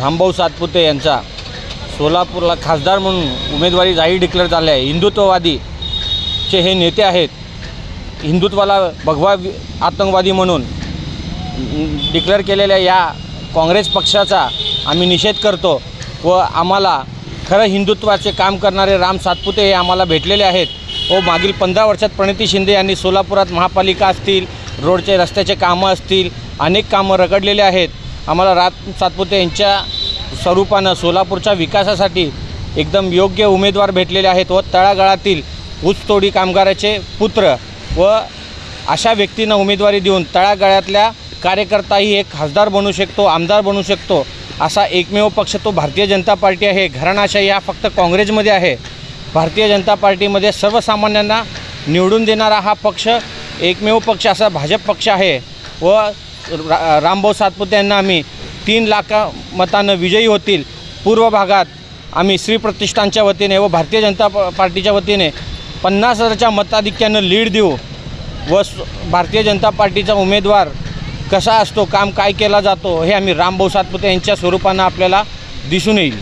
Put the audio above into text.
रामभाऊ सातपुते यांचा सोलापूरला खासदार म्हणून उमेदवारी जाहीर डिक्लेअर झाली आहे। हिंदुत्ववादीचे हे नेते आहेत। हिंदुत्वाला भगवा आतंकवादी म्हणून डिक्लेअर केलेल्या या काँग्रेस पक्षाचा आम्ही निषेध करतो व आम्हाला खरं हिंदुत्वाचे काम करणारे राम सातपुते हे आम्हाला भेटलेले आहेत व मागील 15 वर्षात प्रणिती शिंदे यांनी सोलापुरात महापालिका असतील, रोडचे रस्त्याचे कामं असतील, अनेक कामं रगडलेले आहेत। आम्हाला राम सातपुते यांच्या स्वरूपानं सोलापूरच्या विकासासाठी एकदम योग्य उमेदवार भेटलेले आहेत व तळागाळातील ऊसतोडी कामगाराचे पुत्र व अशा व्यक्तींना उमेदवारी देऊन तळागाळातल्या कार्यकर्ताही एक खासदार बनू शकतो, आमदार बनू शकतो असा एकमेव पक्ष तो भारतीय जनता पार्टी आहे। घराणाशाही हा फक्त काँग्रेसमध्ये आहे। भारतीय जनता पार्टीमध्ये सर्वसामान्यांना निवडून देणारा हा पक्ष एकमेव पक्ष असा भाजप पक्ष आहे व रामभाऊ सातपुते यांना आम्ही 3 लाख मतानं विजयी होतील। पूर्व भागात आम्ही श्री प्रतिष्ठानच्या वतीने व भारतीय जनता पार्टीच्या वतीने 50,000च्या मताधिक्यानं लीड देऊ व भारतीय जनता पार्टीचा उमेदवार कसा असतो, काम काय केला जातो हे आम्ही रामभाऊ सातपुते यांच्या स्वरूपानं आपल्याला दिसून येईल।